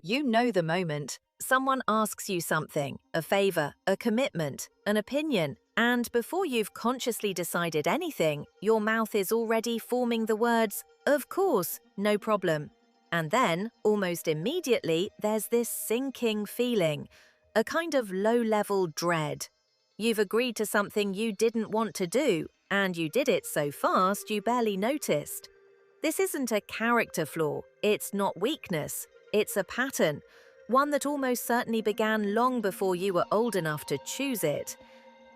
You know the moment. Someone asks you something, a favor, a commitment, an opinion, and before you've consciously decided anything, your mouth is already forming the words, "Of course, no problem." And then, almost immediately, there's this sinking feeling, a kind of low-level dread. You've agreed to something you didn't want to do, and you did it so fast you barely noticed. This isn't a character flaw, it's not weakness. It's a pattern, one that almost certainly began long before you were old enough to choose it.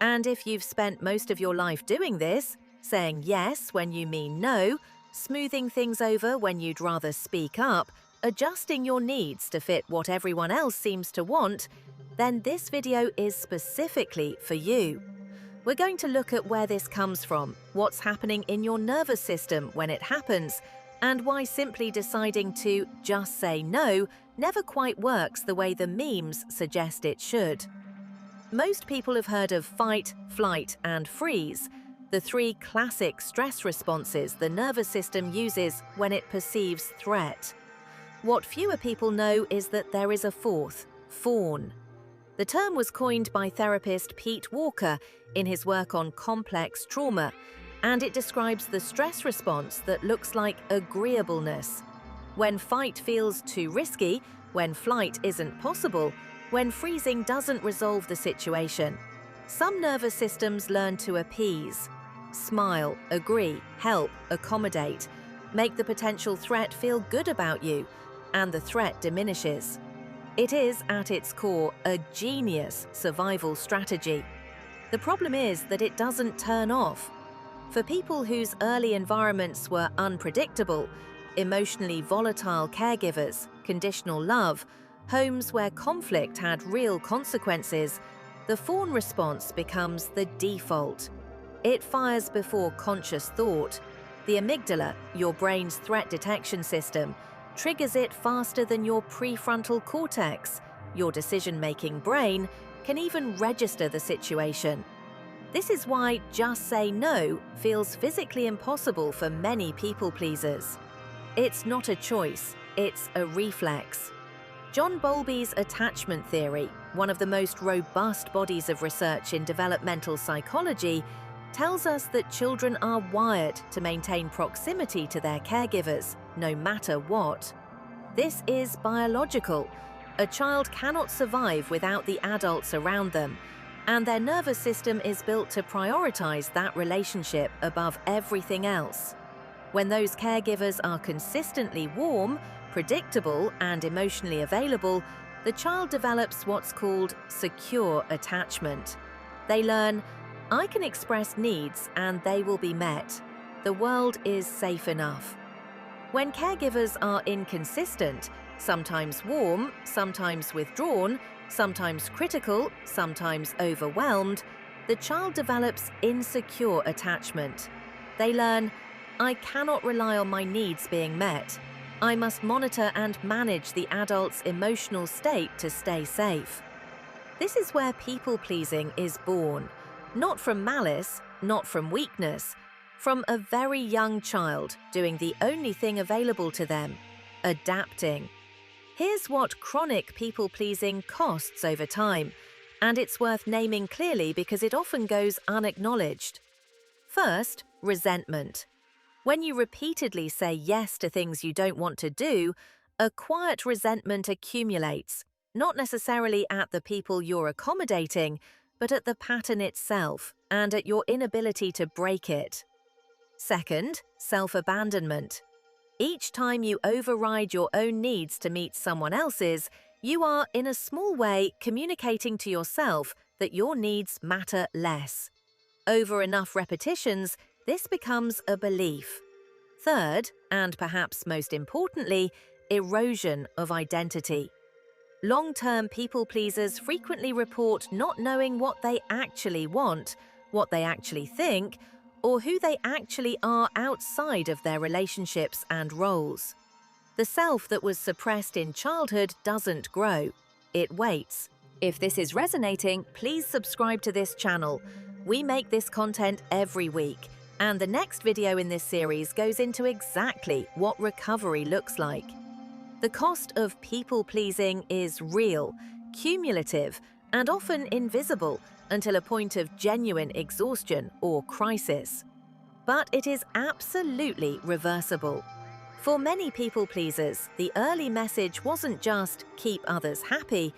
And if you've spent most of your life doing this, saying yes when you mean no, smoothing things over when you'd rather speak up, adjusting your needs to fit what everyone else seems to want, then this video is specifically for you. We're going to look at where this comes from, what's happening in your nervous system when it happens, and why simply deciding to just say no never quite works the way the memes suggest it should. Most people have heard of fight, flight, and freeze, the three classic stress responses the nervous system uses when it perceives threat. What fewer people know is that there is a fourth, fawn. The term was coined by therapist Pete Walker in his work on complex trauma, and it describes the stress response that looks like agreeableness. When fight feels too risky, when flight isn't possible, when freezing doesn't resolve the situation. Some nervous systems learn to appease, smile, agree, help, accommodate, make the potential threat feel good about you, and the threat diminishes. It is, at its core, a genius survival strategy. The problem is that it doesn't turn off. For people whose early environments were unpredictable, emotionally volatile caregivers, conditional love, homes where conflict had real consequences, the fawn response becomes the default. It fires before conscious thought. The amygdala, your brain's threat detection system, triggers it faster than your prefrontal cortex. Your decision-making brain can even register the situation. This is why just say no feels physically impossible for many people-pleasers. It's not a choice, it's a reflex. John Bowlby's attachment theory, one of the most robust bodies of research in developmental psychology, tells us that children are wired to maintain proximity to their caregivers, no matter what. This is biological. A child cannot survive without the adults around them, and their nervous system is built to prioritize that relationship above everything else. When those caregivers are consistently warm, predictable, and emotionally available, the child develops what's called secure attachment. They learn, I can express needs and they will be met. The world is safe enough. When caregivers are inconsistent, sometimes warm, sometimes withdrawn, sometimes critical, sometimes overwhelmed, the child develops insecure attachment. They learn, I cannot rely on my needs being met. I must monitor and manage the adult's emotional state to stay safe. This is where people-pleasing is born, not from malice, not from weakness, from a very young child doing the only thing available to them, adapting. Here's what chronic people-pleasing costs over time, and it's worth naming clearly because it often goes unacknowledged. First, resentment. When you repeatedly say yes to things you don't want to do, a quiet resentment accumulates, not necessarily at the people you're accommodating, but at the pattern itself and at your inability to break it. Second, self-abandonment. Each time you override your own needs to meet someone else's, you are, in a small way, communicating to yourself that your needs matter less. Over enough repetitions, this becomes a belief. Third, and perhaps most importantly, erosion of identity. Long-term people-pleasers frequently report not knowing what they actually want, what they actually think, or who they actually are outside of their relationships and roles. The self that was suppressed in childhood doesn't grow. It waits. If this is resonating, please subscribe to this channel. We make this content every week, and the next video in this series goes into exactly what recovery looks like. The cost of people-pleasing is real, cumulative, and often invisible until a point of genuine exhaustion or crisis. But it is absolutely reversible. For many people-pleasers, the early message wasn't just keep others happy,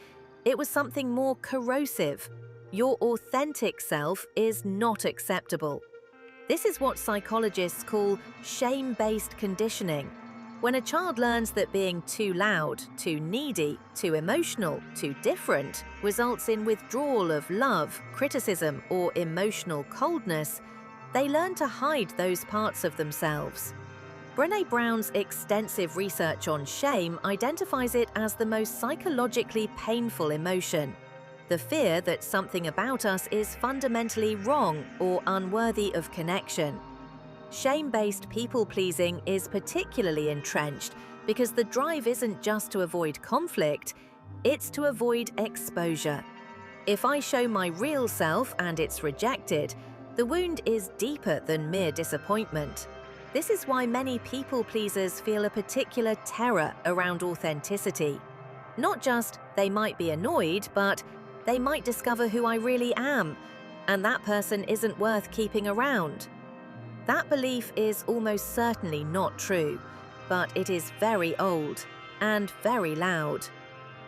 it was something more corrosive. Your authentic self is not acceptable. This is what psychologists call shame-based conditioning. When a child learns that being too loud, too needy, too emotional, too different results in withdrawal of love, criticism, or emotional coldness, they learn to hide those parts of themselves. Brené Brown's extensive research on shame identifies it as the most psychologically painful emotion, the fear that something about us is fundamentally wrong or unworthy of connection. Shame-based people-pleasing is particularly entrenched because the drive isn't just to avoid conflict, it's to avoid exposure. If I show my real self and it's rejected, the wound is deeper than mere disappointment. This is why many people-pleasers feel a particular terror around authenticity. Not just they might be annoyed, but they might discover who I really am, and that person isn't worth keeping around. That belief is almost certainly not true, but it is very old and very loud.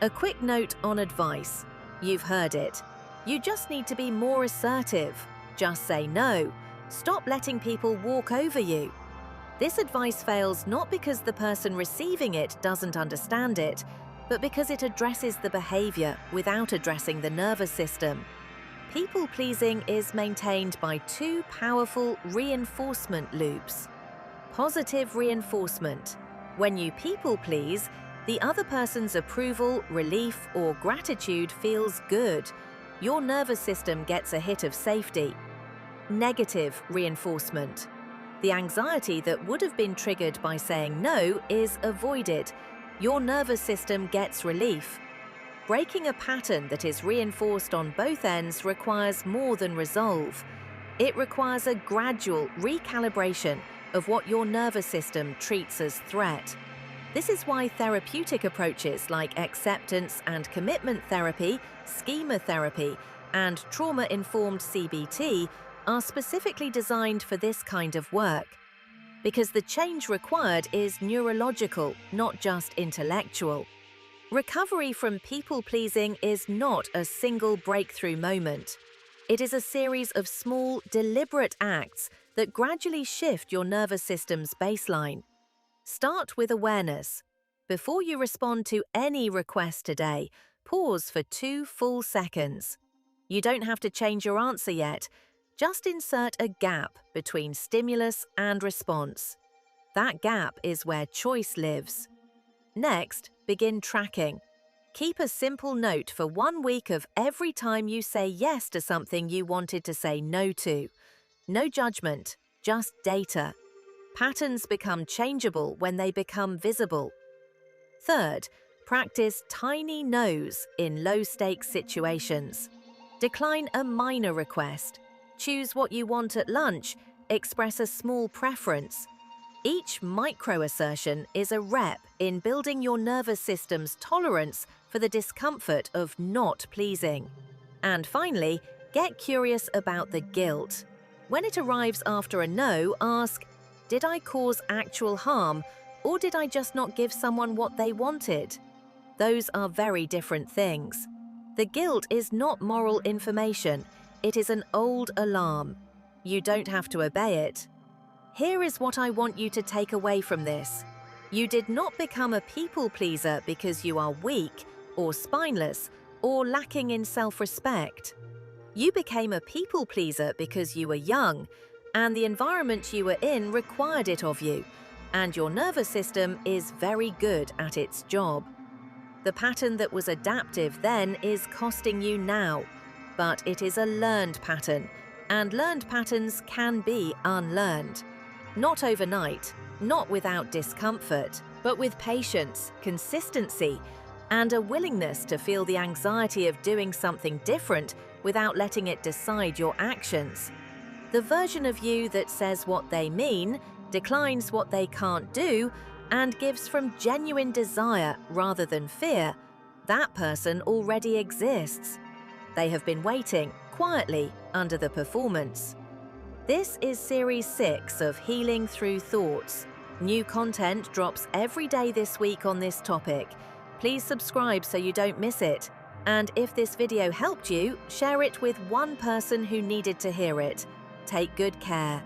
A quick note on advice. You've heard it. You just need to be more assertive. Just say no. Stop letting people walk over you. This advice fails not because the person receiving it doesn't understand it, but because it addresses the behavior without addressing the nervous system. People-pleasing is maintained by two powerful reinforcement loops. Positive reinforcement. When you people-please, the other person's approval, relief, or gratitude feels good. Your nervous system gets a hit of safety. Negative reinforcement. The anxiety that would have been triggered by saying no is avoided. Your nervous system gets relief. Breaking a pattern that is reinforced on both ends requires more than resolve. It requires a gradual recalibration of what your nervous system treats as threat. This is why therapeutic approaches like acceptance and commitment therapy, schema therapy, and trauma-informed CBT are specifically designed for this kind of work. Because the change required is neurological, not just intellectual. Recovery from people-pleasing is not a single breakthrough moment. It is a series of small, deliberate acts that gradually shift your nervous system's baseline. Start with awareness. Before you respond to any request today, pause for 2 full seconds. You don't have to change your answer yet. Just insert a gap between stimulus and response. That gap is where choice lives. Next, begin tracking. Keep a simple note for 1 week of every time you say yes to something you wanted to say no to. No judgment, just data. Patterns become changeable when they become visible. Third, practice tiny no's in low-stakes situations. Decline a minor request. Choose what you want at lunch. Express a small preference. Each micro-assertion is a rep in building your nervous system's tolerance for the discomfort of not pleasing. And finally, get curious about the guilt. When it arrives after a no, ask, did I cause actual harm, or did I just not give someone what they wanted? Those are very different things. The guilt is not moral information. It is an old alarm. You don't have to obey it. Here is what I want you to take away from this. You did not become a people-pleaser because you are weak or spineless or lacking in self-respect. You became a people-pleaser because you were young, and the environment you were in required it of you, and your nervous system is very good at its job. The pattern that was adaptive then is costing you now. But it is a learned pattern, and learned patterns can be unlearned. Not overnight, not without discomfort, but with patience, consistency, and a willingness to feel the anxiety of doing something different without letting it decide your actions. The version of you that says what they mean, declines what they can't do, and gives from genuine desire rather than fear, that person already exists. They have been waiting quietly under the performance. This is Series 6 of Healing Through Thoughts. New content drops every day this week on this topic. Please subscribe so you don't miss it. And if this video helped you, share it with one person who needed to hear it. Take good care.